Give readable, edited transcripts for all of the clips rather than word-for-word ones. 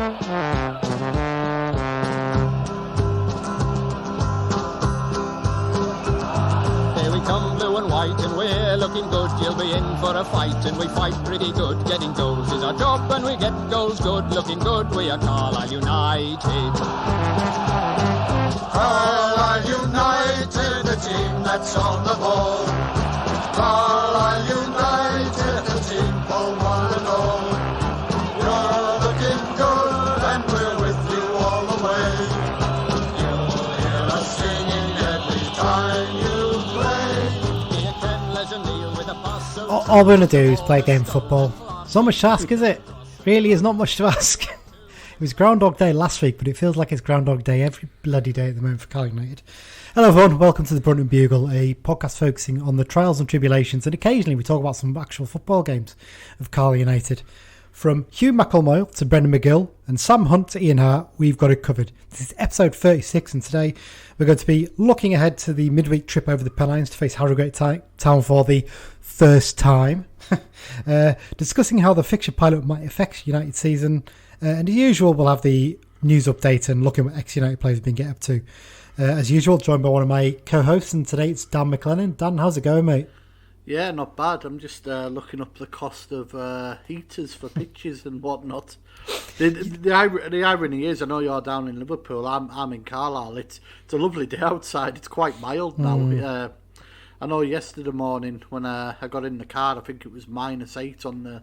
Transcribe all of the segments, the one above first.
Here we come, blue and white, and we're looking good. You'll be in for a fight, and we fight pretty good. Getting goals is our job, and we get goals good. Looking good, we are Carlisle United. Carlisle United, the team that's on the ball. Carlisle United, the team for one and all. You're looking good and we're with you all the way. You'll hear us singing every time you play. Here Ken Les and Neil with a pass. All we're going to do is play a game of football. It's not much to ask, is it? Really is not much to ask. It was Groundhog Day last week, but it feels like it's Groundhog Day every bloody day at the moment for Carlisle United. Hello everyone, welcome to the Brunton Bugle, a podcast focusing on the trials and tribulations, and occasionally we talk about some actual football games of Carlisle United. From Hugh McElmoyle to Brunton Bugle and Sam Hunt to Ian Hart, we've got it covered. This is episode 36, and today we're going to be looking ahead to the midweek trip over the Pennines to face Harrogate Town for the first time. Discussing how the fixture pilot might affect United season, and as usual we'll have the news update and looking at what ex-United players have been getting up to. As usual, joined by one of my co-hosts, and today it's Dan McLennan. Dan, how's it going, mate? Yeah, not bad. I'm just looking up the cost of heaters for pitches and whatnot. The irony is, I know you're down in Liverpool. I'm in Carlisle. It's a lovely day outside. It's quite mild now. I know yesterday morning when I got in the car, I think it was -8 on the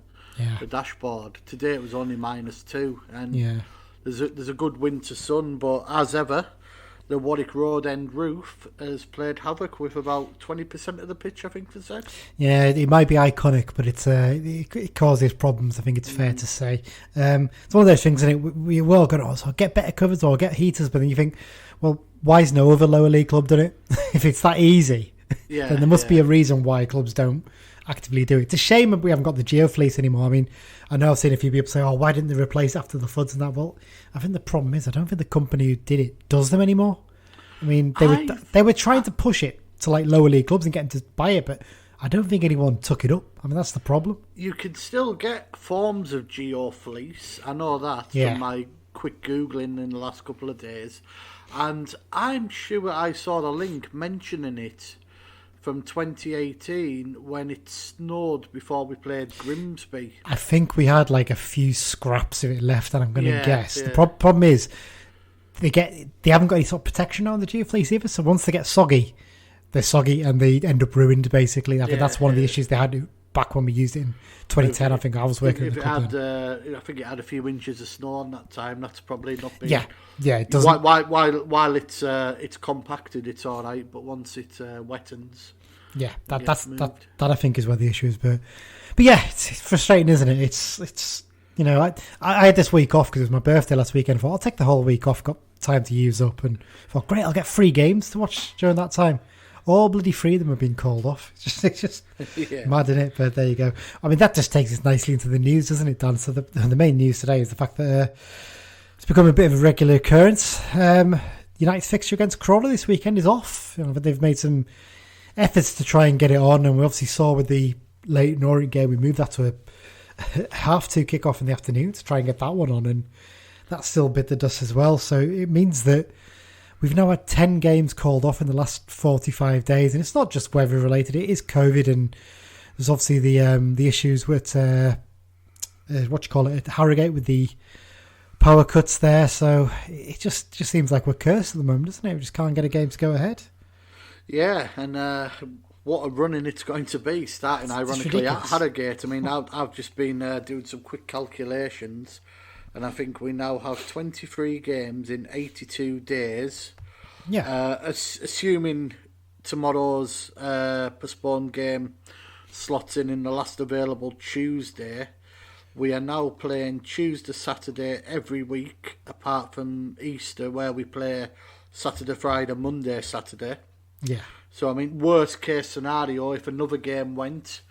dashboard. Today it was only -2, and there's a good winter sun. But as ever, the Warwick Road End roof has played havoc with about 20% of the pitch, I think they said. Yeah, it might be iconic, but it causes problems, I think it's fair to say. It's one of those things, isn't it? We will go, oh, get better covers or get heaters, but then you think, well, why is no other lower league club done it? If it's that easy, then there must be a reason why clubs don't actively do it. It's a shame that we haven't got the GeoFleece anymore. I mean, I know I've seen a few people say, oh, why didn't they replace after the floods and that? Well, I think the problem is I don't think the company who did it does them anymore. I mean, they were trying to push it to like lower league clubs and get them to buy it, but I don't think anyone took it up. I mean, that's the problem. You can still get forms of GeoFleece. I know that from my quick Googling in the last couple of days. And I'm sure I saw the link mentioning it from 2018 when it snowed before we played Grimsby. I think we had like a few scraps of it left, and I'm going to guess. The problem is they haven't got any sort of protection on the GeoFleece either, so once they get soggy, they're soggy and they end up ruined basically. I think that's one of the issues they had back when we used it in 2010. I think I was working in the club then. I think it had a few inches of snow on that time. That's probably not been... Yeah, it doesn't... While it's compacted, it's all right, but once it wettens... Yeah, that I think is where the issue is. But yeah, it's frustrating, isn't it? It's you know, I had this week off because it was my birthday last weekend. I thought I'll take the whole week off, got time to use up, and thought, great, I'll get 3 games to watch during that time. All bloody 3 of them have been called off. It's just mad, isn't it? But there you go. I mean, that just takes us nicely into the news, doesn't it, Dan? So the main news today is the fact that it's become a bit of a regular occurrence. United's fixture against Crawley this weekend is off. You know, but they've made some efforts to try and get it on, and we obviously saw with the late Norwich game, we moved that to a 2:30 kick-off in the afternoon to try and get that one on, and that still bit the dust as well. So it means that we've now had 10 games called off in the last 45 days, and it's not just weather related, it is COVID, and there's obviously the issues with at Harrogate with the power cuts there. So it just seems like we're cursed at the moment, doesn't it? We just can't get a game to go ahead. Yeah, and what a running it's going to be, starting ironically at Harrogate. I mean, I've just been doing some quick calculations, and I think we now have 23 games in 82 days. Yeah. Assuming tomorrow's postponed game slots in the last available Tuesday, we are now playing Tuesday, Saturday every week, apart from Easter, where we play Saturday, Friday, Monday, Saturday. Yeah. So, I mean, worst case scenario, if another game went,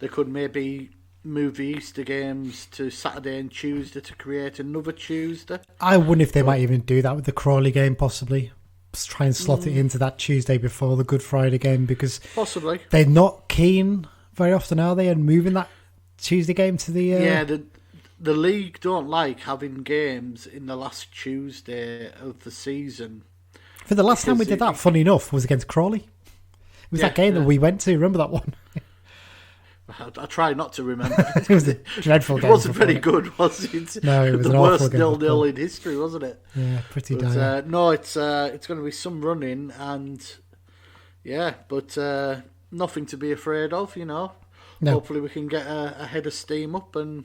they could maybe move the Easter games to Saturday and Tuesday to create another Tuesday. I wonder if they might even do that with the Crawley game, possibly. Just try and slot it into that Tuesday before the Good Friday game, because possibly they're not keen very often, are they, and moving that Tuesday game to the... the league don't like having games in the last Tuesday of the season. For the last time we did that, funny enough, was against Crawley. It was that game that we went to. Remember that one? I try not to remember. It was a dreadful game. It wasn't very good, was it? No, it was the an worst awful game. 0-0 in history, wasn't it? Yeah, pretty dire. No, it's going to be some running, and but nothing to be afraid of, you know. No. Hopefully we can get a head of steam up and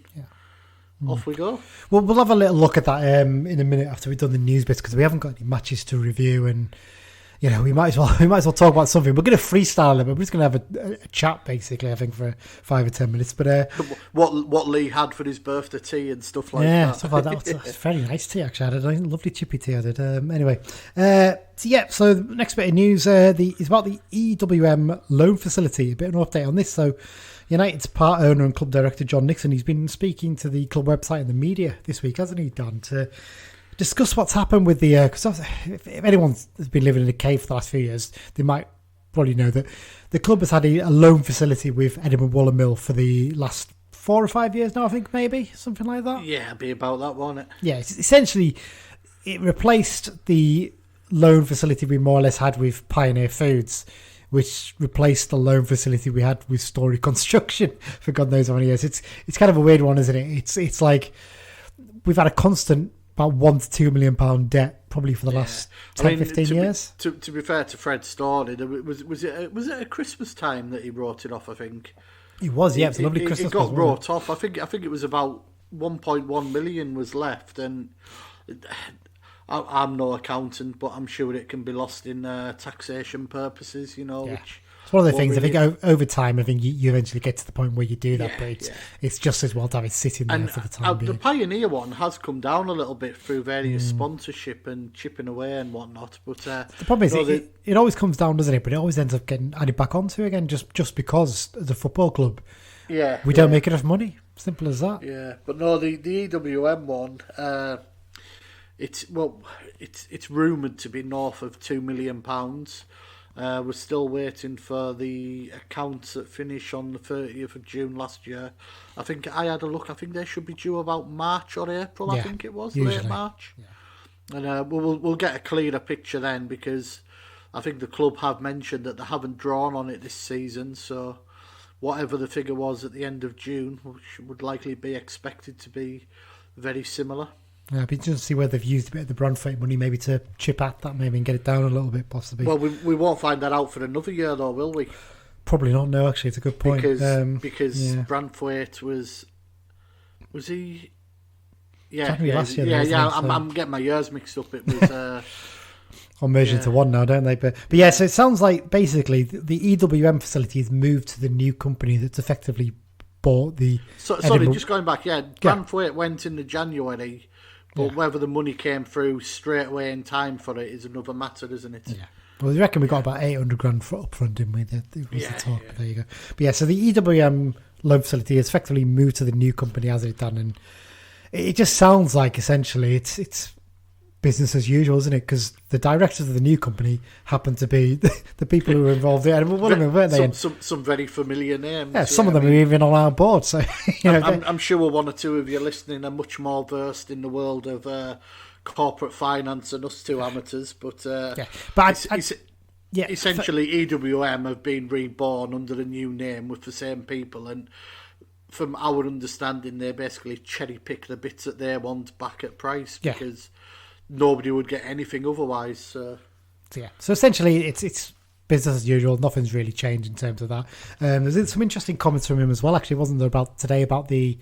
off we go. Well, we'll have a little look at that in a minute after we've done the news bits, because we haven't got any matches to review, and you know, we might as well talk about something. We're going to freestyle it, but we're just going to have a chat, basically, I think, for 5 or 10 minutes. But what Lee had for his birthday tea and stuff like that. Yeah, stuff like that. It's very nice tea, actually. I had a lovely chippy tea I did. Anyway, so the next bit of news is about the EWM loan facility. A bit of an update on this. So United's part owner and club director John Nixon, he's been speaking to the club website and the media this week, hasn't he, Dan, to discuss what's happened with the... Because if anyone's been living in a cave for the last few years, they might probably know that the club has had a loan facility with Edinburgh Wooler Mill for the last 4 or 5 years now, I think, maybe, something like that. Yeah, it'd be about that, won't it? Yeah, essentially, it replaced the loan facility we more or less had with Pioneer Foods, which replaced the loan facility we had with Story Construction for God knows how many years. It's kind of a weird one, isn't it? It's like we've had a constant about £1 to £2 million debt probably for the last 15 years. To be fair to Fred Storey, was it at Christmas time that he wrote it off, I think? It was, yeah. It was a lovely Christmas. It got wrote off. I think it was about 1.1 million was left, and I'm no accountant, but I'm sure it can be lost in taxation purposes, you know, which... It's one of the things, really... I think over time, I think you eventually get to the point where you do that, but it's just as well to have it sitting there for the time being. The Pioneer one has come down a little bit through various sponsorship and chipping away and whatnot, but... the problem is it always comes down, doesn't it? But it always ends up getting added back onto again, just because as a football club, we don't make enough money. Simple as that. Yeah, but no, the EWM one... It's rumoured to be north of £2 million. We're still waiting for the accounts that finish on the 30th of June last year. I think I had a look. I think they should be due about March or April. I think it was usually. Late March. Yeah. And we'll get a clearer picture then, because I think the club have mentioned that they haven't drawn on it this season. So whatever the figure was at the end of June, which would likely be expected to be very similar. Yeah, it'd be interesting to see whether they've used a bit of the Brunton money maybe to chip at that, maybe, and get it down a little bit, possibly. Well, we won't find that out for another year, though, will we? Probably not. No, actually, it's a good point. Because Brantwaite was he? Yeah, last year. Yeah. I'm getting my years mixed up. It was. Or merged into one now, don't they? But yeah, so it sounds like basically the EWM facility has moved to the new company that's effectively bought the. Sorry, just going back. Yeah, Brantwaite went in the January. But whether the money came through straight away in time for it is another matter, isn't it? Yeah. Well, I reckon we got about 800 grand for upfront, didn't we? It was the talk. But there you go. But yeah, so the EWM loan facility has effectively moved to the new company as it's done, and it just sounds like essentially it's business as usual, isn't it? Because the directors of the new company happen to be the people who were involved in Edinburgh Wooler Mill, weren't they? Some very familiar names. Yeah, some of them are even on our board. So I'm sure one or two of you listening are much more versed in the world of corporate finance than us two amateurs. But essentially, EWM have been reborn under a new name with the same people, and from our understanding, they basically cherry pick the bits that they want back at price because nobody would get anything otherwise. So essentially, it's business as usual. Nothing's really changed in terms of that. There's some interesting comments from him as well. Actually, wasn't there about the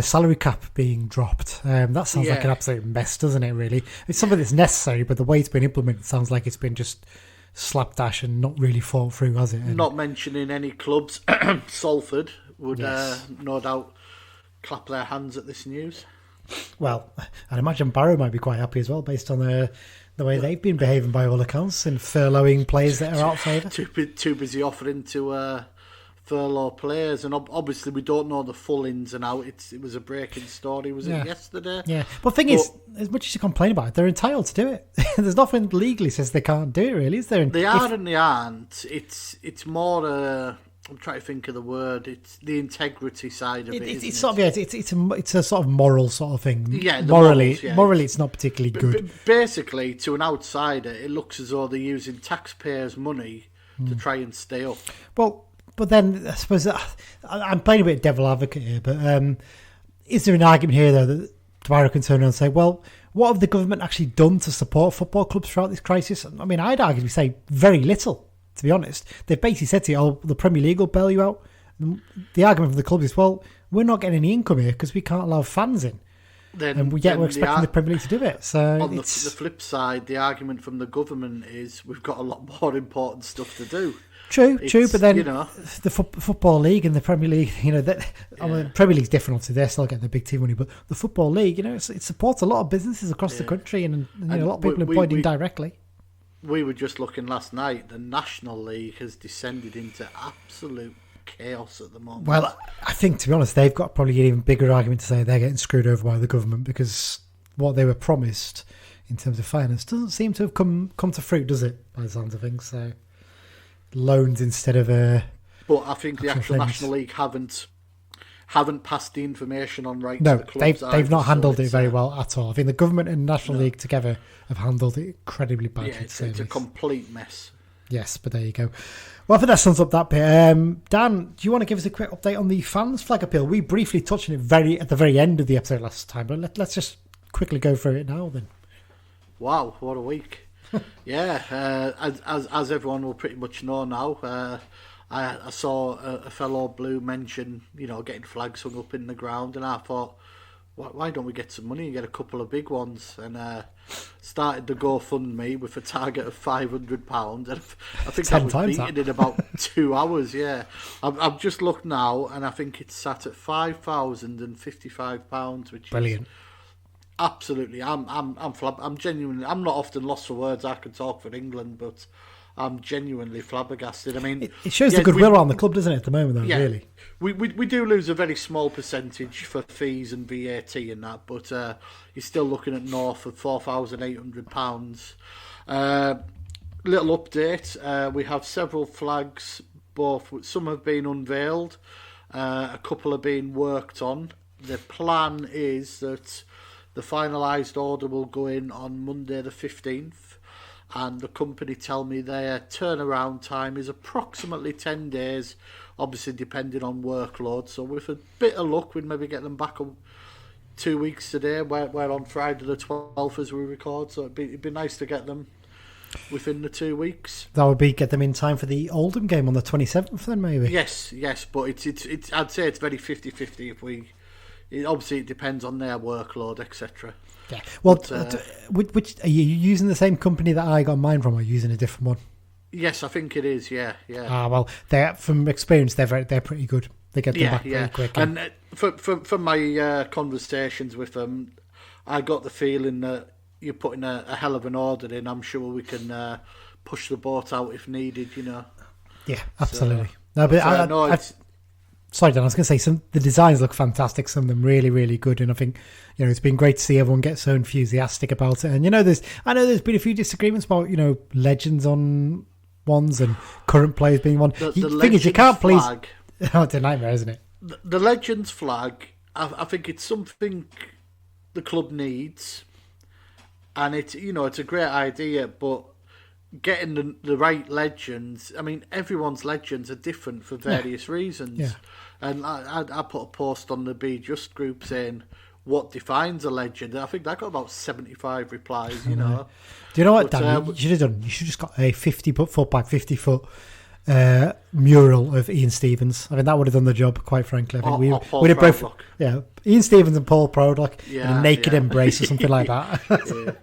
salary cap being dropped? That sounds like an absolute mess, doesn't it? Really, it's something that's necessary, but the way it's been implemented sounds like it's been just slapdash and not really thought through, has it? Not mentioning any clubs, Salford would no doubt clap their hands at this news. Well, I'd imagine Barrow might be quite happy as well, based on the way they've been behaving by all accounts and furloughing players that are out of favour. Too busy offering to furlough players, and obviously we don't know the full ins and outs. It was a breaking story, was it yesterday? Yeah. Well, the thing is, as much as you complain about it, they're entitled to do it. There's nothing legally says they can't do it, really, is there? They are and they aren't. It's more I'm trying to think of the word. It's the integrity side of it. It's sort of it's a sort of moral sort of thing. Yeah, morally, morals, it's not particularly good. Basically, to an outsider, it looks as though they're using taxpayers' money to try and stay up. Well, but then I suppose I'm playing a bit of devil advocate here. But is there an argument here though that tomorrow can turn around and say, well, what have the government actually done to support football clubs throughout this crisis? I mean, I'd argue say very little. To be honest, they've basically said to you, "Oh, the Premier League will bail you out." The argument from the club is, "Well, we're not getting any income here because we can't allow fans in, and we're expecting the Premier League to do it." So on the flip side, the argument from the government is we've got a lot more important stuff to do. True, but then the Football League and the Premier League, the Premier League's different. Obviously, they're still getting the big team money, but the Football League, it supports a lot of businesses across the country, and a lot of people employed indirectly. We were just looking last night. The National League has descended into absolute chaos at the moment. Well, I think, to be honest, they've got probably an even bigger argument to say they're getting screwed over by the government because what they were promised in terms of finance doesn't seem to have come to fruit, does it, by the sounds of things? So, loans instead of... But I think the actual National League haven't passed the information on to the clubs. No, they've not handled it very well at all. I think the government and National League together have handled it incredibly badly. Yeah, it's a complete mess. Yes, but there you go. Well, I think that sums up that bit. Dan, do you want to give us a quick update on the fans flag appeal? We briefly touched on it at the very end of the episode last time, but let's just quickly go through it now then. Wow, what a week. Yeah, as everyone will pretty much know now, I saw a fellow Blue mention, getting flags hung up in the ground, and I thought, why don't we get some money and get a couple of big ones? And started the GoFundMe with a target of £500, and I think I was beaten in about 2 hours. Yeah, I've just looked now, and I think it's sat at £5,055, which brilliant. Is absolutely. I'm genuinely. I'm not often lost for words. I can talk for England, but I'm genuinely flabbergasted. I mean, it shows the goodwill around the club, doesn't it, at the moment, though, really? We do lose a very small percentage for fees and VAT and that, but you're still looking at north of £4,800. Little update, we have several flags, some have been unveiled, a couple are being worked on. The plan is that the finalised order will go in on Monday the 15th. And the company tell me their turnaround time is approximately 10 days, obviously depending on workload. So with a bit of luck, we'd maybe get them back 2 weeks today. We're on Friday the 12th as we record, so it'd be nice to get them within the 2 weeks. That would be get them in time for the Oldham game on the 27th then, maybe? Yes, but it's I'd say it's very 50-50 if we... Obviously, it depends on their workload, etc. Yeah. Well, which are you using the same company that I got mine from, or are you using a different one? Yes, I think it is. Yeah. Well, from experience, they're pretty good. They get them back very quick. And from my conversations with them, I got the feeling that you're putting a hell of an order in. I'm sure we can push the boat out if needed. Yeah, absolutely. Sorry, Dan, I was going to say the designs look fantastic. Some of them really, really good, and I think it's been great to see everyone get so enthusiastic about it. And I know there's been a few disagreements about legends on ones and current players being one. The thing is, you can't please. Oh, it's a nightmare, isn't it? The Legends flag, I think it's something the club needs, and it's a great idea, but getting the right legends. I mean, everyone's legends are different for various reasons. Yeah. And I put a post on the Be Just group saying what defines a legend. I think that got about 75 replies. Do you know what, Dan? You should have done. You should have just got a 50-foot by 50-foot mural of Ian Stevens. I mean, that would have done the job. Quite frankly, I think we'd have both. Yeah, Ian Stevens and Paul Prodlock in a naked embrace or something like that. Yeah.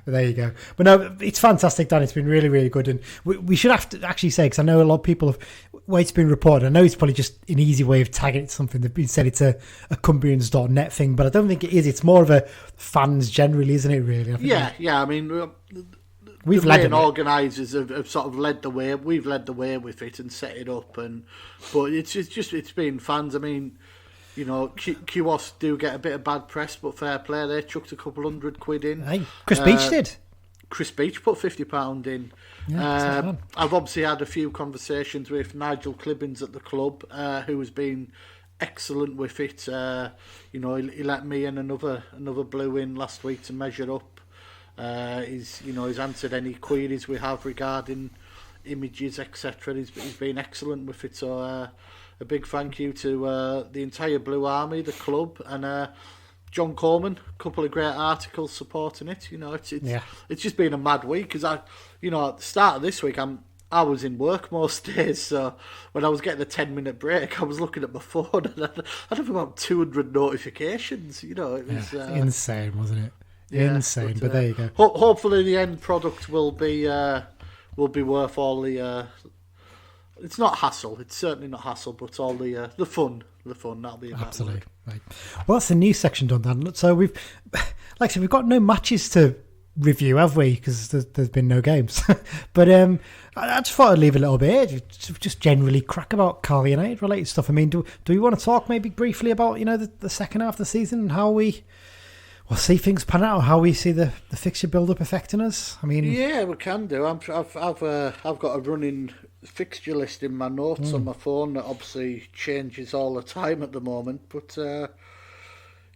There you go. But no, it's fantastic, Dan. It's been really, really good. And we should have to actually say, because I know a lot of people have, it's been reported, I know it's probably just an easy way of tagging it to something. They've said it's a Cumbrians.net thing, but I don't think it is. It's more of a fans generally, isn't it, really? I mean, we've the main organisers have sort of led the way. We've led the way with it and set it up. But it's been fans. I mean, QOS do get a bit of bad press, but fair play. They chucked a couple £100 in. Hey, Chris Beach did. Chris Beach put £50 in. Yeah, I've obviously had a few conversations with Nigel Clibbins at the club, who has been excellent with it. He let me and another blue in last week to measure up. He's answered any queries we have regarding images, etc. He's been excellent with it. So a big thank you to the entire Blue Army, the club, and John Coleman. A couple of great articles supporting it. It's just been a mad week because at the start of this week I was in work most days, so when I was getting a 10-minute break, I was looking at my phone and I'd have about 200 notifications. It was insane, wasn't it? Yeah, insane. But there you go. Hopefully, the end product will be worth all the. It's not hassle. It's certainly not hassle, but all the fun. The fun, that'll be about absolutely work. right. Well, that's the news section done, Dan. So we've got no matches to review, have we? Because there's been no games. But I just thought I'd leave a little bit, just generally crack about Carl United related stuff. I mean, do we want to talk maybe briefly about the second half of the season and how we'll see things pan out, how we see the fixture build up affecting us? I mean, yeah, we can do. I've got a running fixture list in my notes on my phone that obviously changes all the time at the moment. But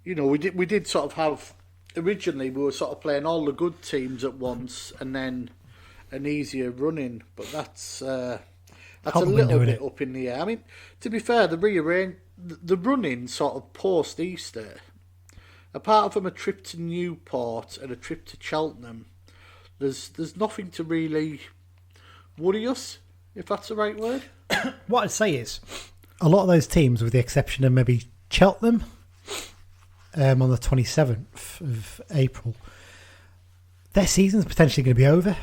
we did sort of have, originally we were sort of playing all the good teams at once and then an easier running, but that's a little bit up in the air. I mean, to be fair, the running sort of post Easter, apart from a trip to Newport and a trip to Cheltenham, there's nothing to really worry us, if that's the right word. What I'd say is, a lot of those teams, with the exception of maybe Cheltenham, on the 27th of April, their season's potentially going to be over.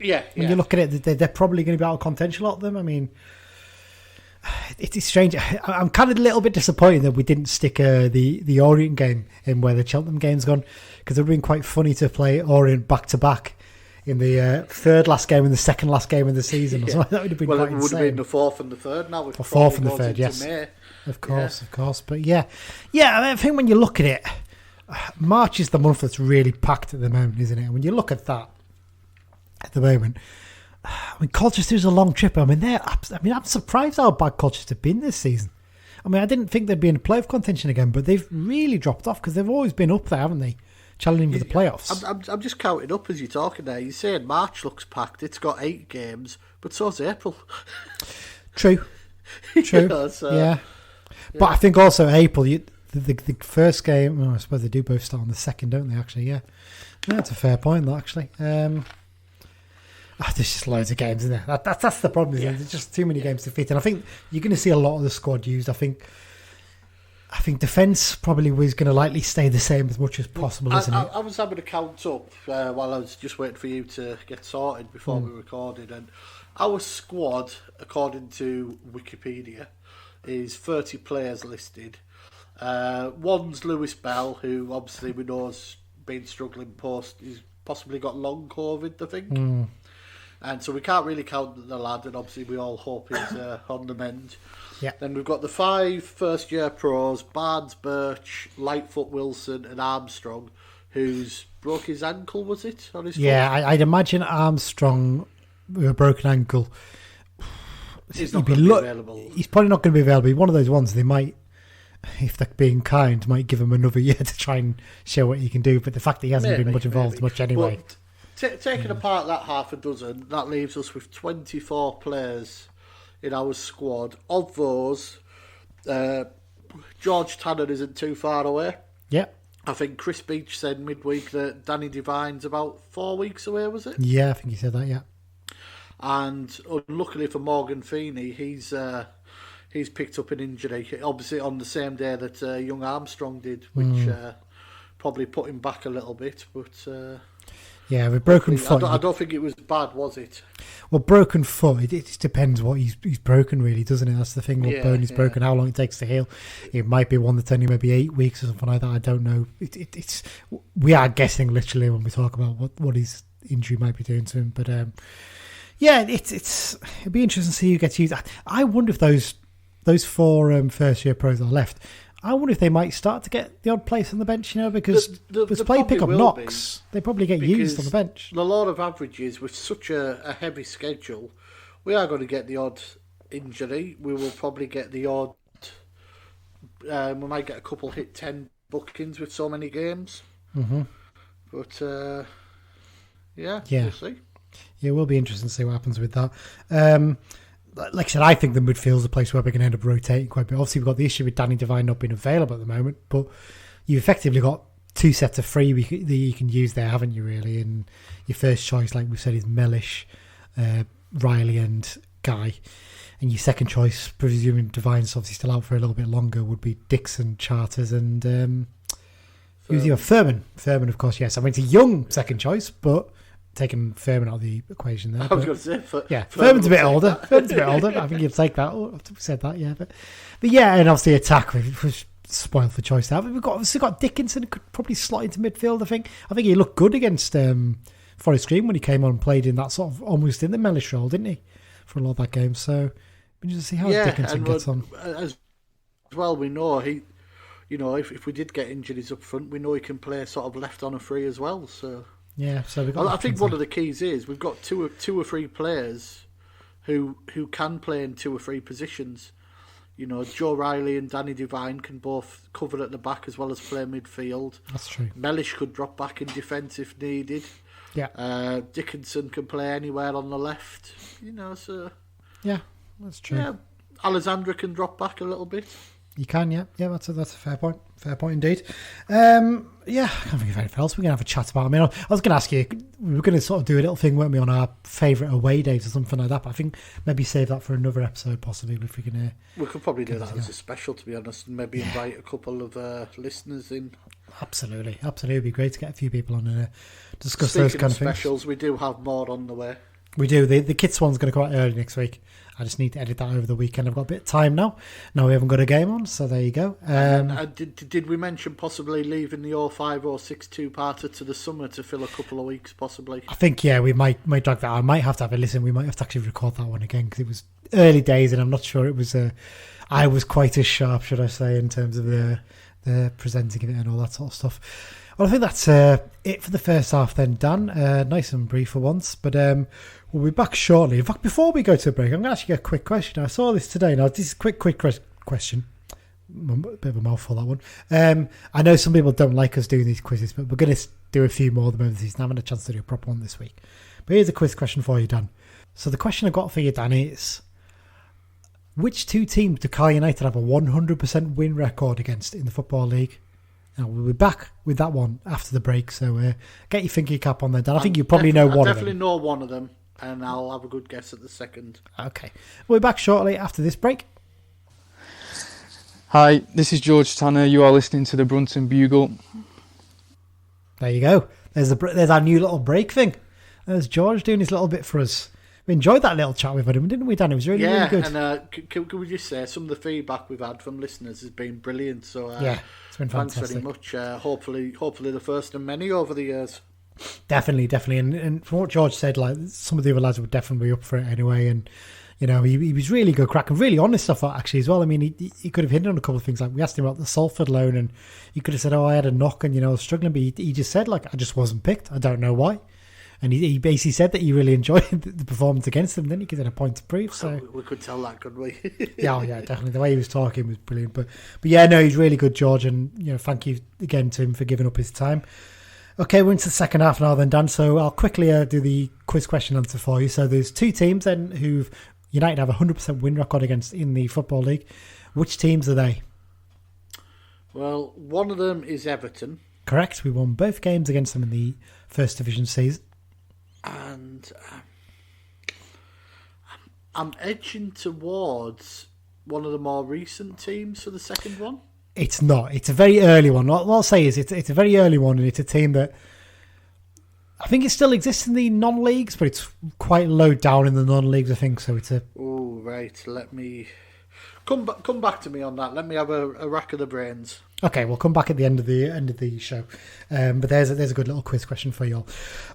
Yeah. When you look at it, they're probably going to be out of contention, a lot of them. I mean, it's strange. I'm kind of a little bit disappointed that we didn't stick the Orient game in where the Cheltenham game's gone, because it would have been quite funny to play Orient back-to-back in the third last game and the second last game of the season. Or something. That would have been quite insane. Well, it would have been the fourth and the third now. The fourth and the third, yes. May. Of course. But yeah, I think when you look at it, March is the month that's really packed at the moment, isn't it? And when you look at that at the moment, I mean, Colchester's a long trip. I mean, I'm surprised how bad Colchester have been this season. I mean, I didn't think they'd be in playoff contention again, but they've really dropped off because they've always been up there, haven't they? Challenging for the playoffs. I'm just counting up as you're talking there. You're saying March looks packed. It's got 8 games, but so's April. True. Yeah. But I think also April, the first game, I suppose they do both start on the second, don't they, actually? Yeah. That's a fair point, actually. There's just loads of games in there. That's the problem, isn't it? There's just too many games to fit in. I think you're going to see a lot of the squad used. I think defence probably was going to likely stay the same as much as possible, isn't it? I was having to count up while I was just waiting for you to get sorted before we recorded, and our squad, according to Wikipedia, is 30 players listed. One's Lewis Bell, who obviously we know has been struggling post. He's possibly got long COVID, I think. And so we can't really count the lad, and obviously we all hope he's on the mend. Yeah. Then we've got the 5 first-year pros, Barnes, Birch, Lightfoot, Wilson and Armstrong, who's broke his ankle, was it? On his foot? I'd imagine Armstrong with a broken ankle. He's not going to be available. He's probably not going to be available. He's one of those ones they might, if they're being kind, might give him another year to try and show what he can do. But the fact that he hasn't been much involved much anyway. Taking apart that half a dozen, that leaves us with 24 players in our squad. Of those, George Tanner isn't too far away. Yeah. I think Chris Beach said midweek that Danny Devine's about 4 weeks away, was it? Yeah, I think he said that, yeah. And unluckily for Morgan Feeney, he's picked up an injury, obviously on the same day that young Armstrong did, which probably put him back a little bit, but... yeah, with broken foot. I don't think it was bad, was it? Well, broken foot, it just depends what he's broken, really, doesn't it? That's the thing, what bone he's broken, how long it takes to heal. It might be one that's only maybe 8 weeks or something like that, I don't know. We are guessing, literally, when we talk about what his injury might be doing to him. But, it'd be interesting to see who gets used. I wonder if those 4 first-year pros that are left, I wonder if they might start to get the odd place on the bench, because there's play pick up knocks. They probably get used on the bench. The law of averages, with such a heavy schedule, we are going to get the odd injury. We will probably get the odd... we might get a couple hit 10 bookings with so many games. Mm-hmm. But, we'll see. Yeah, it will be interesting to see what happens with that. Like I said, I think the midfield's a place where we're going to end up rotating quite a bit. Obviously, we've got the issue with Danny Devine not being available at the moment, but you've effectively got 2 sets of 3 that you can use there, haven't you, really? And your first choice, like we've said, is Mellish, Riley and Guy. And your second choice, presuming Devine's obviously still out for a little bit longer, would be Dixon, Charters and... who's the other? Furman. Furman, of course, yes. I mean, it's a young second choice, but... taking Furman out of the equation there. I was going to say... Furman's a bit older. Furman's a bit older. I think you'd take that. Oh, we said that, yeah. But yeah, and obviously attack, we've spoiled for choice there. But we've obviously got Dickinson, who could probably slot into midfield, I think. I think he looked good against Forest Green when he came on and played in that sort of almost in the Mellish role, didn't he? For a lot of that game. So, we need to see how Dickinson gets on. As well, we know he... if we did get injuries up front, we know he can play sort of left on a free as well, so... Yeah, so we've got. I think one of the keys is we've got two or three players who can play in 2 or 3 positions. Joe Riley and Danny Devine can both cover at the back as well as play midfield. That's true. Mellish could drop back in defence if needed. Yeah. Dickinson can play anywhere on the left. So. Yeah, that's true. Yeah, Alexandra can drop back a little bit. You can, yeah. Yeah, that's a fair point. Fair point indeed. I can't think of anything else we're going to have a chat about. I mean, I was going to ask you, we were going to sort of do a little thing, weren't we, on our favourite away days or something like that, but I think maybe save that for another episode, possibly, if we can... we could probably do that as a special, to be honest, and maybe invite a couple of listeners in. Absolutely. It'd be great to get a few people on and discuss those kind of specials, things. We do have more on the way. We do. The kids one's going to come out early next week. I just need to edit that over the weekend. I've got a bit of time now. Now we haven't got a game on, so there you go. Did we mention possibly leaving the 05 or 6 2-parter to the summer to fill a couple of weeks, possibly? I think, yeah, we might drag that. I might have to have a listen. We might have to actually record that one again because it was early days and I'm not sure it was... I was quite as sharp, should I say, in terms of the presenting of it and all that sort of stuff. Well, I think that's it for the first half then, Dan. Nice and brief for once, but we'll be back shortly. In fact, before we go to a break, I'm going to ask you a quick question. I saw this today. Now, this is a quick question. A bit of a mouthful, that one. I know some people don't like us doing these quizzes, but we're going to do a few more of them over the season. I haven't had a chance to do a proper one this week. But here's a quiz question for you, Dan. So the question I've got for you, Dan, is... which 2 teams do Carlisle United have a 100% win record against in the Football League? Now, we'll be back with that one after the break, so get your thinking cap on there, Dan. I think you probably know one of them. I definitely know one of them, and I'll have a good guess at the second. Okay. We'll be back shortly after this break. Hi, this is George Tanner. You are listening to the Brunton Bugle. There you go. There's our new little break thing. There's George doing his little bit for us. We enjoyed that little chat with him, didn't we, Dan? It was really good. Yeah, and can we just say some of the feedback we've had from listeners has been brilliant. So it's been fantastic. Thanks very much. Hopefully the first of many over the years. Definitely. And from what George said, like some of the other lads would definitely be up for it anyway. And he was really good crack and really honest, I thought, actually, as well. I mean, he could have hinted on a couple of things. Like we asked him about the Salford loan, and he could have said, "Oh, I had a knock, and I was struggling," but he just said, like, "I just wasn't picked. I don't know why." And he basically said that he really enjoyed the performance against them. Then he gave it a point to prove. So we could tell that, couldn't we? yeah, definitely. The way he was talking was brilliant. But yeah, no, he's really good, George. And thank you again to him for giving up his time. Okay, we're into the second half now, then, Dan. So I'll quickly do the quiz question answer for you. So there's 2 teams then who've United have a 100% win record against in the Football League. Which teams are they? Well, one of them is Everton. Correct. We won both games against them in the First Division season. And I'm edging towards one of the more recent teams for the second one. It's not. It's a very early one. What I'll say is it's a very early one, and it's a team that I think it still exists in the non-leagues, but it's quite low down in the non-leagues, I think. So it's a... Oh, right. Come back to me on that. Let me have a rack of the brains. Okay, we'll come back at the end of the show. But there's a good little quiz question for you all.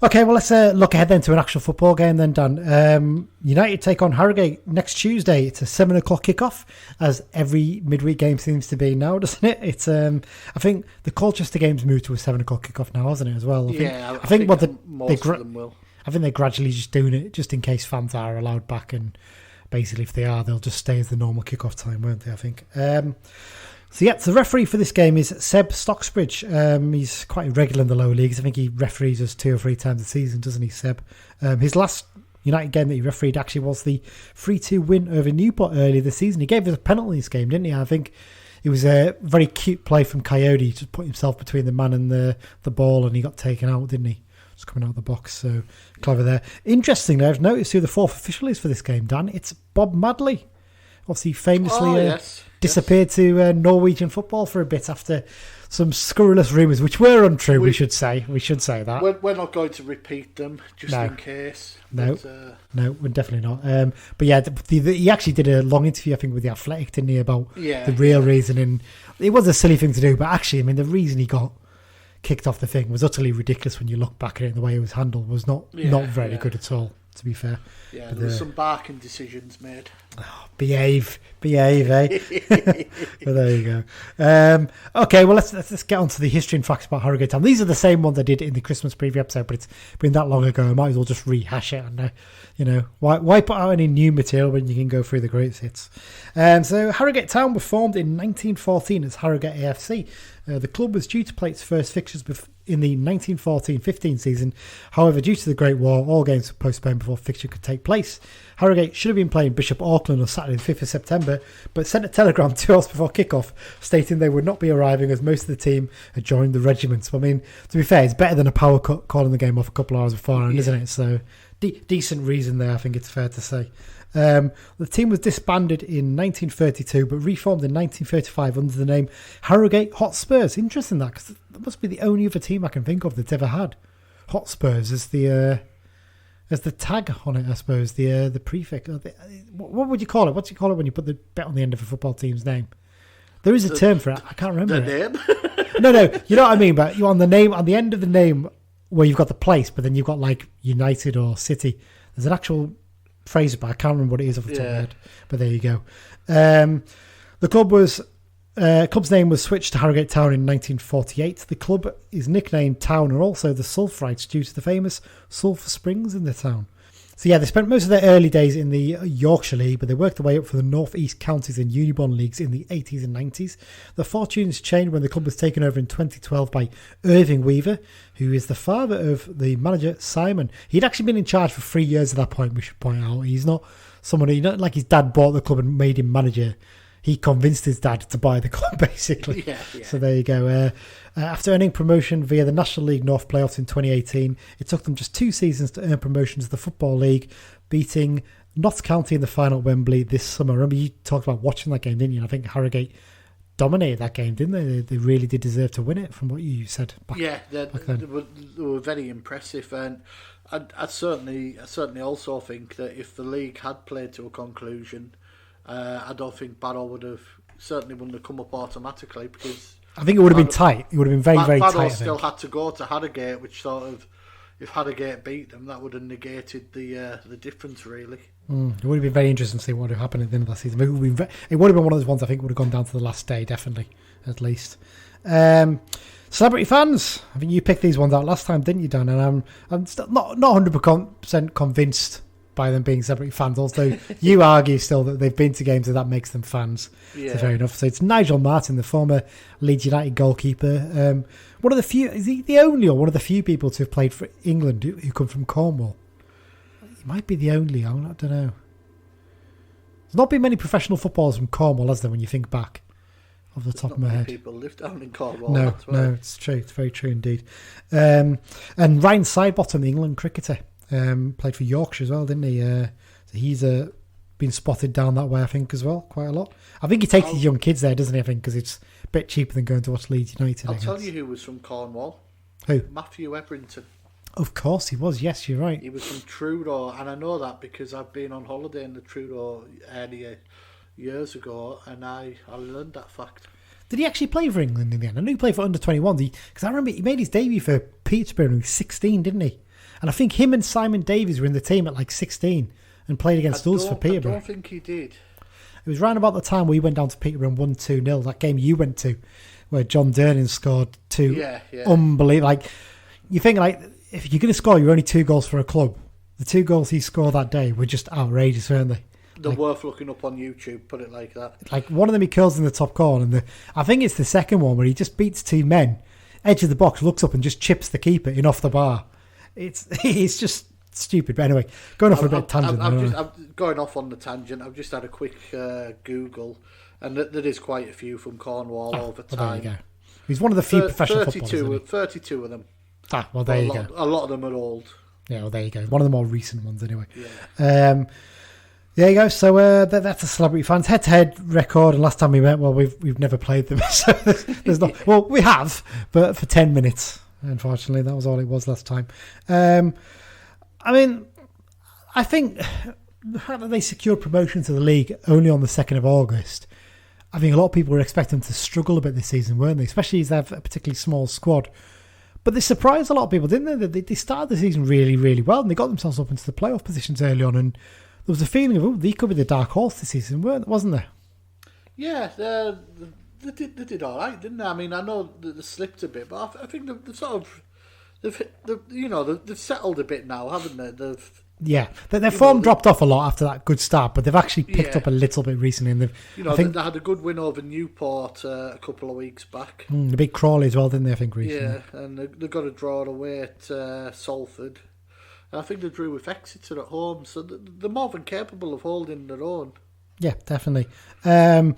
Okay, well, let's look ahead then to an actual football game then, Dan. United take on Harrogate next Tuesday. It's a 7 o'clock kickoff, as every midweek game seems to be now, doesn't it? It's I think the Colchester game's moved to a 7 o'clock kickoff now, hasn't it, as well? I think most of them will. I think they're gradually just doing it just in case fans are allowed back, and basically if they are, they'll just stay as the normal kickoff time, won't they, I think. So the referee for this game is Seb Stocksbridge. He's quite regular in the lower leagues. I think he referees us 2 or 3 times a season, doesn't he, Seb? His last United game that he refereed actually was the 3-2 win over Newport earlier this season. He gave us a penalty in this game, didn't he? I think it was a very cute play from Coyote to put himself between the man and the ball, and he got taken out, didn't he? Just coming out of the box, so clever there. Interestingly, I've noticed who the 4th official is for this game, Dan. It's Bob Madley. Obviously, famously disappeared to Norwegian football for a bit after some scurrilous rumours, which were untrue. We should say. We should say that. We're not going to repeat them, just in case. No, we're definitely not. But yeah, he actually did a long interview, I think, with The Athletic, didn't he, about the real reason. And it was a silly thing to do, but actually, I mean, the reason he got kicked off the thing was utterly ridiculous when you look back at it, and the way it was handled was not very good at all, to be fair. Yeah, but there were some barking decisions made. Oh, behave, eh? But there you go. Okay, well, let's get on to the history and facts about Harrogate Town. These are the same ones I did in the Christmas preview episode, but it's been that long ago. I might as well just rehash it. And why put out any new material when you can go through the great hits? So Harrogate Town were formed in 1914 as Harrogate AFC. The club was due to play its first fixtures in the 1914-15 season. However, due to the Great War, all games were postponed before fixture could take place. Harrogate should have been playing Bishop Auckland on Saturday the 5th of September, but sent a telegram 2 hours before kickoff stating they would not be arriving as most of the team had joined the regiment. So, I mean, to be fair, it's better than a power cut calling the game off a couple of hours beforehand, isn't it? So, decent reason there, I think it's fair to say. The team was disbanded in 1932 but reformed in 1935 under the name Harrogate Hotspurs. Interesting that, because that must be the only other team I can think of that's ever had Hotspurs as the tag on it, I suppose, the prefix. What would you call it? What do you call it when you put the bet on the end of a football team's name? There is a term for it. I can't remember the name. No, you know what I mean. But you on the name, on the end of the name where you've got the place, but then you've got like United or City. There's an actual phrase, but I can't remember what it is off the top of my head. But there you go. The club's name was switched to Harrogate Town in 1948. The club is nicknamed Town and also the Sulphurites due to the famous sulphur springs in the town. So yeah, they spent most of their early days in the Yorkshire League, but they worked their way up for the North East Counties and Unibond Leagues in the 80s and 90s. The fortunes changed when the club was taken over in 2012 by Irving Weaver, who is the father of the manager Simon. He'd actually been in charge for 3 years at that point, we should point out. He's not someone, not like his dad bought the club and made him manager. He convinced his dad to buy the club, basically. Yeah. So there you go. After earning promotion via the National League North playoffs in 2018, it took them just 2 seasons to earn promotion to the Football League, beating Notts County in the final at Wembley this summer. Remember, you talked about watching that game, didn't you? And I think Harrogate dominated that game, didn't they? They really did deserve to win it, from what you said back then. They were very impressive, and I certainly also think that if the league had played to a conclusion, I don't think Barrow wouldn't have come up automatically, because I think it would have been tight. It would have been very, very tight. Barrow still had to go to Harrogate, which sort of, if Harrogate beat them, that would have negated the difference, really. It would have been very interesting to see what would have happened at the end of that season. It would have been one of those ones I think would have gone down to the last day, definitely, at least. Celebrity fans. I think you picked these ones out last time, didn't you, Dan? And I'm still not 100% convinced by them being celebrity fans, although you argue still that they've been to games and that makes them fans. Yeah. So fair enough. So it's Nigel Martin, the former Leeds United goalkeeper. One of the few, is he the only or one of the few people to have played for England who come from Cornwall? He might be the only, I don't know. There's not been many professional footballers from Cornwall, has there, when you think back? Off the top of my head. People live down in Cornwall. No, it's true. It's very true indeed. And Ryan Sidebottom, the England cricketer, played for Yorkshire as well, didn't he? So he's been spotted down that way, I think, as well, quite a lot. I think he takes his young kids there, doesn't he? I think because it's a bit cheaper than going to watch Leeds United. I'll tell you who was from Cornwall. Who? Matthew Ebrington. Of course he was. Yes, you're right. He was from Truro, and I know that because I've been on holiday in the Truro area years ago, and I learned that fact. Did he actually play for England in the end? I knew he played for under-21s. Because I remember he made his debut for Peterborough when he was 16, didn't he? And I think him and Simon Davies were in the team at like 16 and played against us for Peterborough. I don't think he did. It was round about the time we went down to Peterborough and won 2-0. That game you went to, where John Durnin scored two unbelievable. Like, you think, like, if you're going to score, you're only 2 goals for a club. The 2 goals he scored that day were just outrageous, weren't they? They're worth looking up on YouTube, put it like that. Like, one of them he curls in the top corner, and I think it's the second one where he just beats 2 men, edge of the box, looks up and just chips the keeper in off the bar. It's just stupid. But anyway, going off a bit of tangent. I'm going off on the tangent. I've just had a quick Google, and there is quite a few from Cornwall over time. Well, there you go. He's one of the few professional footballers. 32 of them. Well, there you go. A lot of them are old. Yeah, well, there you go. One of the more recent ones, anyway. Yeah. There you go. So that's a Celebrity Fans head-to-head record. And last time we met, well, we've never played them. So there's not. Well, we have, but for 10 minutes. Unfortunately, that was all it was last time. I mean, I think the fact that they secured promotion to the league only on the 2nd of August, I think a lot of people were expecting them to struggle a bit this season, weren't they? Especially as they have a particularly small squad. But they surprised a lot of people, didn't they? They started the season really, really well, and they got themselves up into the playoff positions early on, and there was a feeling of, they could be the dark horse this season, wasn't there? Yeah, they did all right, didn't they? I mean, I know that they slipped a bit, but I think they've sort of, they've settled a bit now, haven't they? Their form dropped off a lot after that good start, but they've actually picked up a little bit recently. And they had a good win over Newport a couple of weeks back. The big Crawley as well, didn't they? I think recently. Yeah, and they got a draw away at Salford. And I think they drew with Exeter at home, so they're more than capable of holding their own. Yeah, definitely. They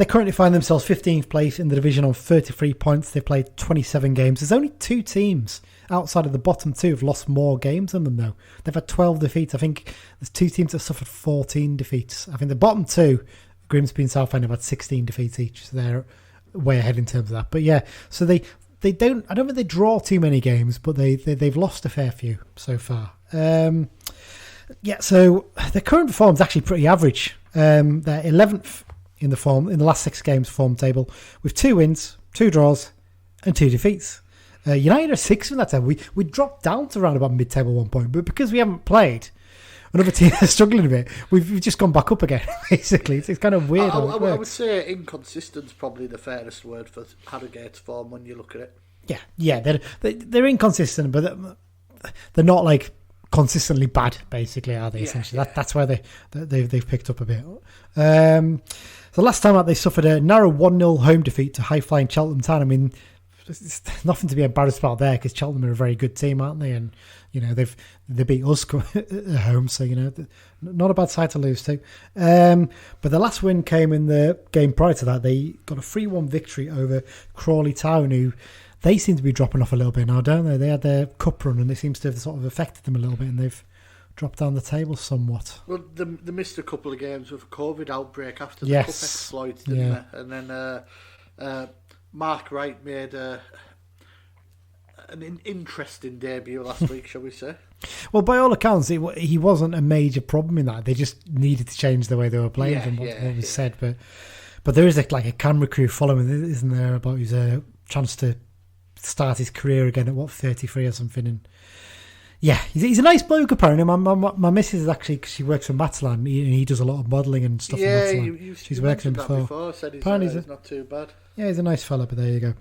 currently find themselves 15th place in the division on 33 points. They played 27 games. There's only 2 teams outside of the bottom 2 have lost more games than them, though. They've had 12 defeats. I think there's 2 teams that suffered 14 defeats. I think the bottom 2, Grimsby and Southend, have had 16 defeats each. So they're way ahead in terms of that. But yeah, so they don't. I don't think they draw too many games, but they've lost a fair few so far. So their current form's actually pretty average. They're 11th in the last 6 games form table with 2 wins, 2 draws, and 2 defeats. United are 6th in that table. We dropped down to around about mid-table 1 point, but because we haven't played, another team that's struggling a bit, we've just gone back up again. Basically, it's kind of weird. I would say inconsistent is probably the fairest word for Harrogate's form when you look at it. Yeah, they're inconsistent, but they're not like consistently bad. Basically, are they? Essentially, that's where they've picked up a bit. So last time out, they suffered a narrow 1-0 home defeat to high-flying Cheltenham Town. I mean, there's nothing to be embarrassed about there because Cheltenham are a very good team, aren't they? And they beat us at home, so not a bad side to lose to. But the last win came in the game prior to that. They got a 3-1 victory over Crawley Town, who they seem to be dropping off a little bit now, don't they? They had their cup run, and it seems to have sort of affected them a little bit, and they've dropped down the table somewhat. Well, they missed a couple of games with a COVID outbreak after the cup exploits, didn't they? And then Mark Wright made an interesting debut last week, shall we say? Well, by all accounts, he wasn't a major problem in that. They just needed to change the way they were playing from what was said. But there is a camera crew following, isn't there, about his chance to start his career again at 33 or something. And yeah, he's a nice bloke apparently. My missus is actually, because she works for Matalan, and he does a lot of modelling and stuff. Yeah, she's worked with him before. Said he's not too bad. Yeah, he's a nice fella, but there you go.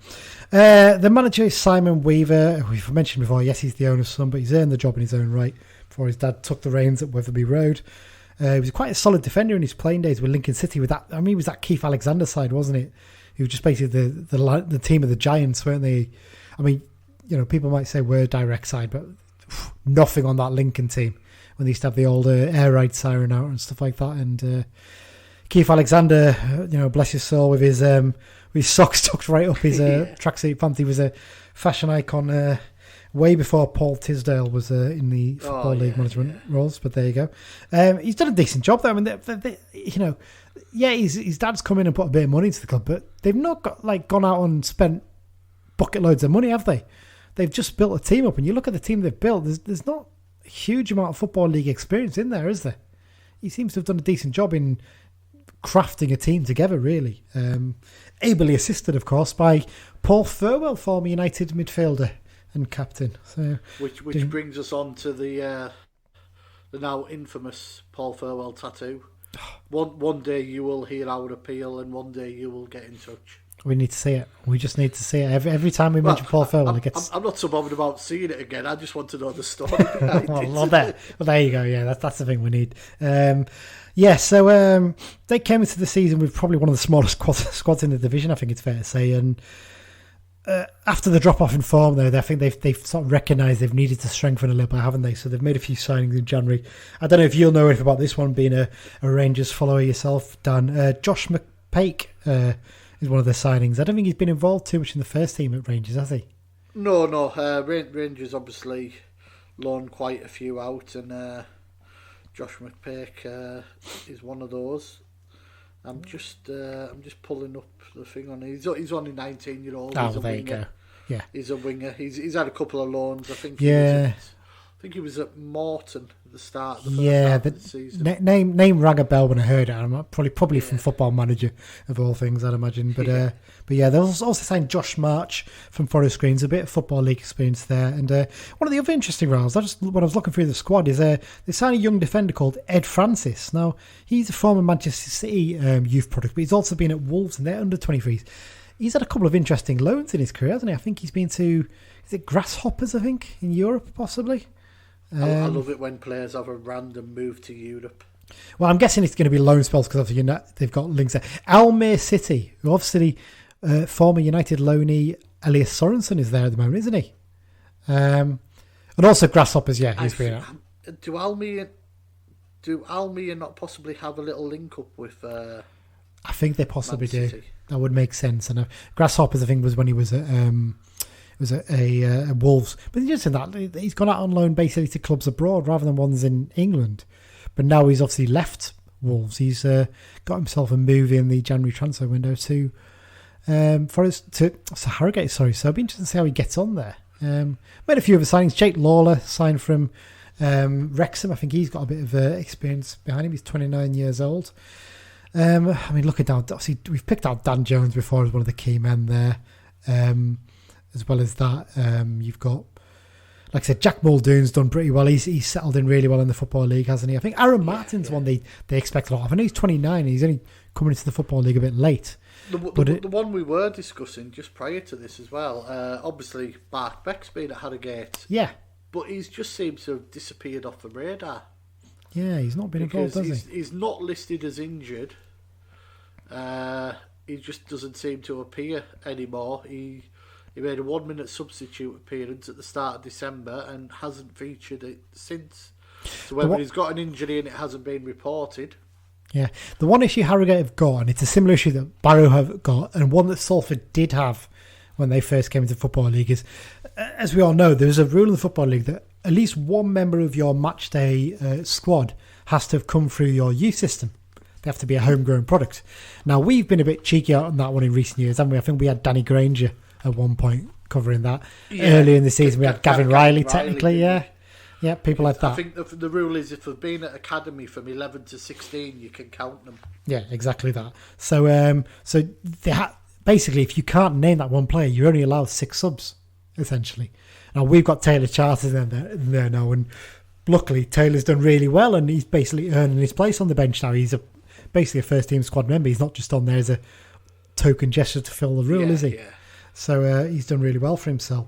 The manager is Simon Weaver. We've mentioned before, yes, he's the owner's son, but he's earned the job in his own right before his dad took the reins at Wetherby Road. He was quite a solid defender in his playing days with Lincoln City. With that, I mean, he was that Keith Alexander side, wasn't it? He was just basically the team of the Giants, weren't they? I mean, people might say we're direct side, but nothing on that Lincoln team when they used to have the old air raid siren out and stuff like that. And Keith Alexander, bless his soul, with his socks tucked right up his tracksuit pants. He was a fashion icon way before Paul Tisdale was in the Football League management roles. But there you go. He's done a decent job there. I mean, his dad's come in and put a bit of money into the club, but they've not gone out and spent bucket loads of money, have they? They've just built a team up, and you look at the team they've built. There's not a huge amount of Football League experience in there, is there? He seems to have done a decent job in crafting a team together, really. Ably assisted, of course, by Paul Furwell, former United midfielder and captain. So, which brings us on to the now infamous Paul Furwell tattoo. One day you will hear our appeal, and one day you will get in touch. We need to see it. We just need to see it. Every time we mention Paul Furwell, it gets... I'm not so bothered about seeing it again. I just want to know the story well, there you go. Yeah, that's the thing we need. So they came into the season with probably one of the smallest squads in the division, I think it's fair to say. And after the drop-off in form, though, I think they've sort of recognised they've needed to strengthen a little bit, haven't they? So they've made a few signings in January. I don't know if you'll know anything about this one, being a Rangers follower yourself, Dan. Josh McPake is one of the signings. I don't think he's been involved too much in the first team at Rangers, has he? No. Rangers obviously loaned quite a few out, and Josh McPake is one of those. I'm just pulling up the thing on. He's only 19-year-old. Oh, there you go. Yeah, he's a winger. He's had a couple of loans. I think. I think he was at Morton at the start of the season. Name rang a bell when I heard it. I'm probably from Football Manager of all things, I'd imagine. But they also signed Josh March from Forest Greens, a bit of Football League experience there. And one of the other interesting roles, when I was looking through the squad, is they signed a young defender called Ed Francis. Now, he's a former Manchester City youth product, but he's also been at Wolves and they're under 23s. He's had a couple of interesting loans in his career, hasn't he? I think he's been to, is it Grasshoppers, I think, in Europe, possibly? I love it when players have a random move to Europe. Well, I'm guessing it's going to be loan spells because obviously they've got links there. Almere City, who obviously former United loanee Elias Sorensen is there at the moment, isn't he? And also Grasshoppers, he's been out. Do Almere not possibly have a little link up with? I think they possibly do. That would make sense. And Grasshoppers, I think, was when he was at. Was a Wolves, but interesting that he's gone out on loan basically to clubs abroad rather than ones in England. But now he's obviously left Wolves. He's got himself a move in the January transfer window to Harrogate. So it'll be interesting to see how he gets on there. Made a few other signings. Jake Lawler signed from Wrexham. I think he's got a bit of experience behind him. He's 29 years old. Looking down, obviously we've picked out Dan Jones before as one of the key men there. As well as that, you've got, like I said, Jack Muldoon's done pretty well. He's settled in really well in the Football League, hasn't he? I think Aaron Martin's one they expect a lot of. I know he's 29 and he's only coming into the Football League a bit late. The one we were discussing just prior to this as well, obviously Bart Beck's been at Harrogate. Yeah. But he's just seemed to have disappeared off the radar. Yeah, he's not been involved, has he? He's not listed as injured. He just doesn't seem to appear anymore. He made a 1-minute substitute appearance at the start of December and hasn't featured it since. So whether he's got an injury and it hasn't been reported. Yeah, the one issue Harrogate have got, and it's a similar issue that Barrow have got, and one that Salford did have when they first came into the Football League, is, as we all know, there's a rule in the Football League that at least one member of your match day squad has to have come through your youth system. They have to be a homegrown product. Now, we've been a bit cheeky on that one in recent years, haven't we? I think we had Danny Granger at one point covering that. Earlier in the season, we had Gavin Riley, technically, Yeah, people like that. I think the rule is if they've been at academy from 11 to 16, you can count them. Yeah, exactly that. So basically, if you can't name that one player, you're only allowed 6 subs, essentially. Now, we've got Taylor Charters in there now, and luckily, Taylor's done really well, and he's basically earning his place on the bench now. He's basically a first-team squad member. He's not just on there as a token gesture to fill the rule, is he? Yeah. So he's done really well for himself.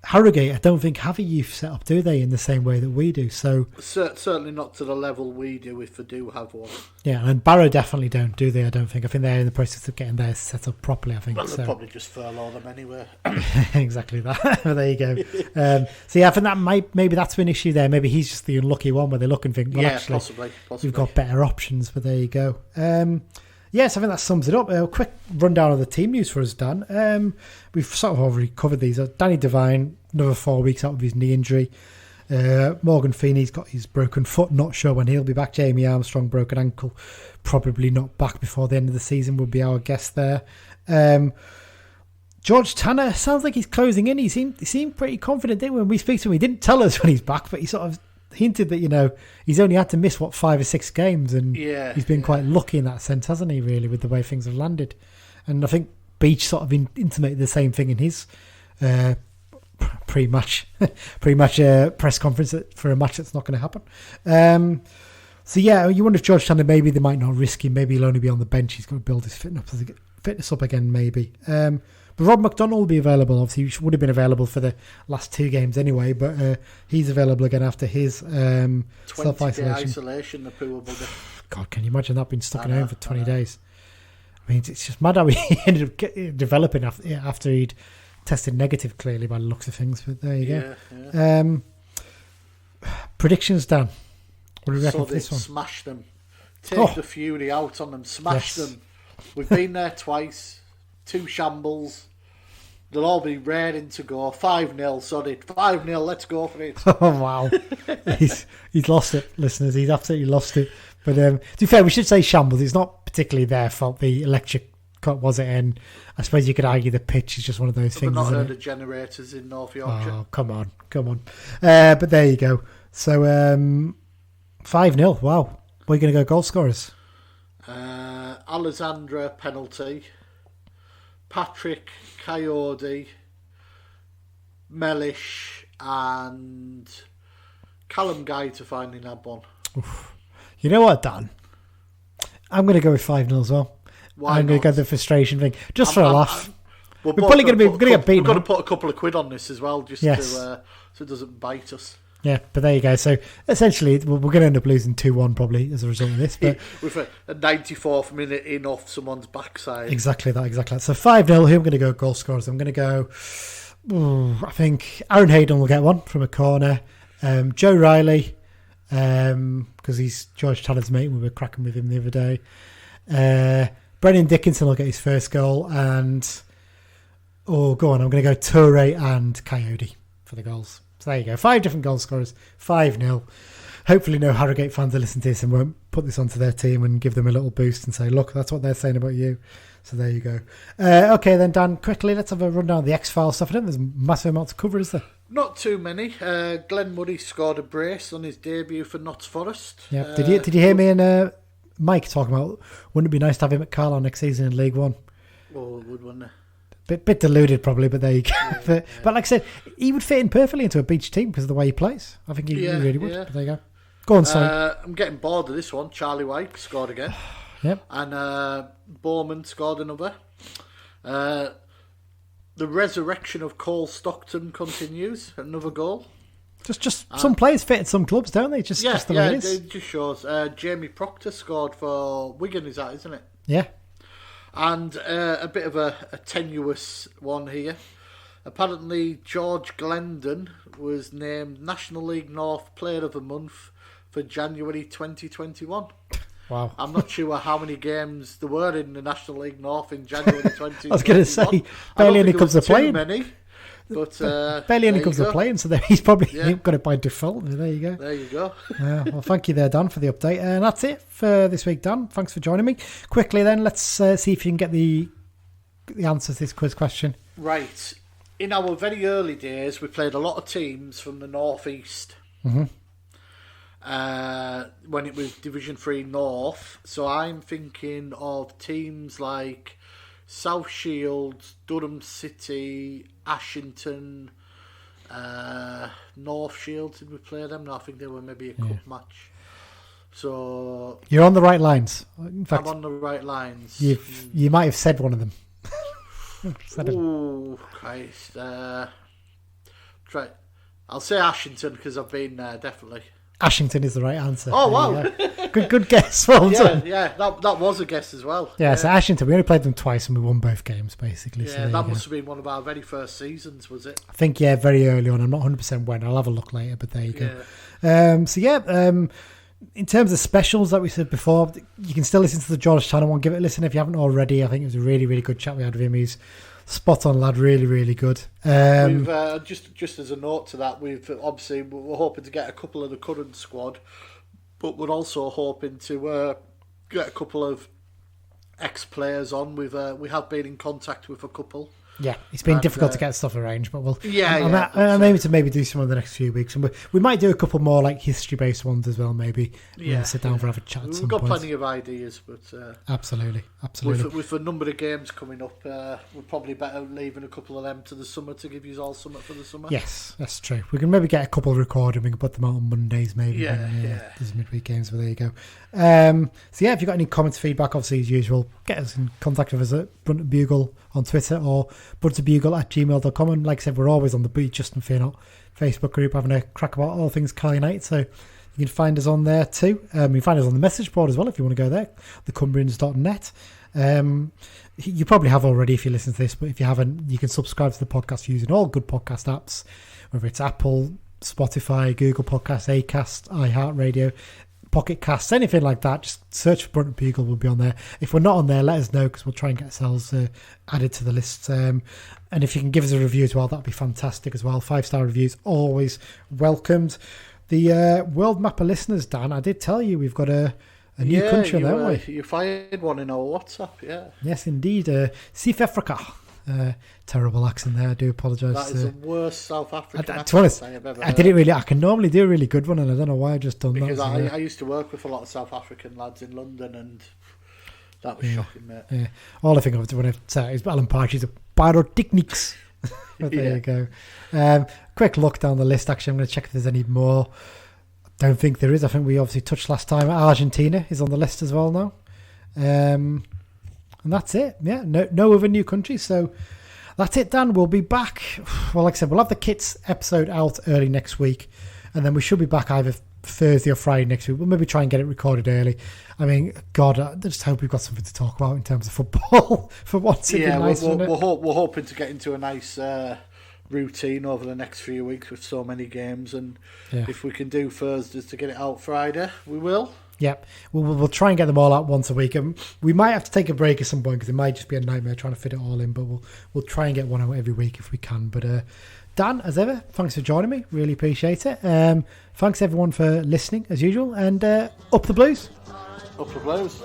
Harrogate, I don't think have a youth set up, do they, in the same way that we do? So certainly not to the level we do, if they do have one. Yeah, and Barrow definitely don't, do they? I don't think. I think they're in the process of getting theirs set up properly, I think. Well, they'll probably just furlough them anyway. Exactly that. There you go. So yeah, I think maybe that's an issue there. Maybe he's just the unlucky one where they look and think, well, actually, possibly. We've got better options, but there you go. Yes, I think that sums it up. A quick rundown of the team news for us, Dan. We've sort of already covered these. Danny Devine, another 4 weeks out with his knee injury. Morgan Feeney's got his broken foot, not sure when he'll be back. Jamie Armstrong, broken ankle, probably not back before the end of the season, would be our guess there. George Tanner, sounds like he's closing in. He seemed pretty confident, didn't he? When we speak to him, he didn't tell us when he's back, but he sort of hinted that, he's only had to miss, 5 or 6 games, and he's been quite lucky in that sense, hasn't he, really, with the way things have landed. And I think Beach sort of intimated the same thing in his pre-match press conference for a match that's not going to happen. So yeah, you wonder if Georgetown, maybe they might not risk him. Maybe he'll only be on the bench. He's got to build his fitness up again, maybe. But Rob McDonald will be available. Obviously, he would have been available for the last 2 games anyway, but he's available again after his self-isolation. Isolation, the poor bugger. God, can you imagine that being stuck in home for 20 days? I mean, it's just mad how he ended up developing after he'd tested negative, clearly, by the looks of things. But there you go. Yeah. Predictions, Dan. What do you reckon for this one? Smash them. Take the fury out on them. Smash them. We've been there twice. 2 shambles. They'll all be raring to go. 5-0, sorry. 5-0, let's go for it. Oh, wow. He's lost it, listeners. He's absolutely lost it. But to be fair, we should say shambles. It's not particularly their fault. The electric cut was it, and I suppose you could argue the pitch is just one of those things. I've not heard of generators in North Yorkshire. Oh, come on. But there you go. So 5-0. Wow. Where are you going to go goal scorers? Alessandra penalty. Patrick, Coyote, Mellish, and Callum Guy to finally nab one. Oof. You know what, Dan? I'm going to go with 5-0 as well. I'm going to go the frustration thing, just for a laugh. We're probably going to get beaten. We've got to put a couple of quid on this as well, just so it doesn't bite us. Yeah, but there you go. So essentially, we're going to end up losing 2-1 probably as a result of this. But with a 94th minute in off someone's backside. Exactly that. So 5-0. Who am I going to go goal scorers? I'm going to go. I think Aaron Hayden will get one from a corner. Joe Riley, because he's George Tanner's mate. We were cracking with him the other day. Brennan Dickinson will get his first goal, and I'm going to go Toure and Coyote for the goals. So there you go. 5 different goal scorers, 5-0. Hopefully no Harrogate fans will listen to this and won't put this onto their team and give them a little boost and say, look, that's what they're saying about you. So there you go. Okay then, Dan, quickly, let's have a rundown of the X-File stuff. I don't think there's a massive amount to cover, is there? Not too many. Glenn Murray scored a brace on his debut for Notts Forest. Yeah. Did you hear me and Mike talking about, wouldn't it be nice to have him at Carlisle next season in League One? Oh, it would, wouldn't it? Bit deluded probably, but there you go. But like I said, he would fit in perfectly into a beach team because of the way he plays. I think he really would. Yeah. But there you go. Go on, sorry. I'm getting bored of this one. Charlie White scored again. Yep. And Bowman scored another. The resurrection of Cole Stockton continues. Another goal. Just some players fit at some clubs, don't they? Just the way it is. It just shows. Jamie Proctor scored for Wigan, isn't it? Yeah. And a bit of a tenuous one here. Apparently, George Glendon was named National League North Player of the Month for January 2021. Wow. I'm not sure how many games there were in the National League North in January 2021. I was going to say, barely any comes to playing. Many, but barely any comes to playing, so he's probably got it by default. There you go. There you go. Well, thank you there, Dan, for the update. And that's it for this week, Dan. Thanks for joining me. Quickly then, let's see if you can get the answer to this quiz question. Right. In our very early days, we played a lot of teams from the North East. Mm-hmm. When it was Division 3 North. So I'm thinking of teams like South Shields, Durham City, Ashington, North Shields. Did we play them? No, I think they were maybe a cup match. So you're on the right lines. In fact, I'm on the right lines. You might have said one of them. Oh, Christ. Try. I'll say Ashington because I've been there, definitely. Ashington is the right answer. Oh, wow. Good guess. Well done. Yeah, that was a guess as well. Yeah, so Ashington, we only played them twice and we won both games, basically. Yeah, so that must have been one of our very first seasons, was it? I think, very early on. I'm not 100% when. I'll have a look later, but there you go. In terms of specials, like we said before, you can still listen to the George Tanner one. Give it a listen if you haven't already. I think it was a really, really good chat we had with him. He's spot on, lad. Really, really good. We've just as a note to that, we're hoping to get a couple of the current squad, but we're also hoping to get a couple of ex-players on. We have been in contact with a couple. Yeah, it's been difficult to get stuff arranged, but we'll. I'm aiming to maybe do some in the next few weeks, and we might do a couple more like history-based ones as well. Maybe sit down for have a chat. We've got plenty of ideas, but absolutely. With a number of games coming up, we're probably better leaving a couple of them to the summer to give you all something for the summer. Yes, that's true. We can maybe get a couple recorded. We can put them out on Mondays, maybe. There's midweek games, but there you go. So if you've got any comments, feedback, obviously as usual, get us in contact with us at Brunton Bugle on Twitter or bruntonbugle@gmail.com. And like I said, we're always on the Beat Justin Fear Not Facebook group having a crack about all things Cali United. So you can find us on there too. You can find us on the message board as well if you want to go there, thecumbrians.net. You probably have already if you listen to this, but if you haven't, you can subscribe to the podcast using all good podcast apps, whether it's Apple, Spotify, Google Podcasts, Acast, iHeartRadio, Pocket Casts, anything like that. Just search for Brunton Bugle, we'll be on there. If we're not on there, let us know because we'll try and get ourselves added to the list. And if you can give us a review as well, that'd be fantastic as well. 5-star reviews always welcomed. The world map of listeners, Dan, I did tell you we've got a new country, haven't we? You fired one in our WhatsApp, yeah. Yes, indeed. South Africa. Terrible accent there. I do apologise. That is the worst South African accent to be honest, I have ever I heard. didn't really. I can normally do a really good one, and I don't know why I just done because that. Because I used to work with a lot of South African lads in London, and that was shocking, mate. Yeah. All I think of when I say is Alan Partridge, is pyrotechnics. But there you go. Quick look down the list. Actually, I'm going to check if there's any more. Don't think there is. I think we obviously touched last time. Argentina is on the list as well now. And that's it. Yeah, no other new countries. So that's it, Dan. We'll be back. Well, like I said, we'll have the Kits episode out early next week. And then we should be back either Thursday or Friday next week. We'll maybe try and get it recorded early. I mean, God, I just hope we've got something to talk about in terms of football for once. Yeah, we're hoping to get into a nice routine over the next few weeks with so many games. And if we can do Thursdays to get it out Friday, we will. Yep, we'll try and get them all out once a week. We might have to take a break at some point because it might just be a nightmare trying to fit it all in. But we'll try and get one out every week if we can. But Dan, as ever, thanks for joining me. Really appreciate it. Thanks everyone for listening as usual. And up the Blues. Up the Blues.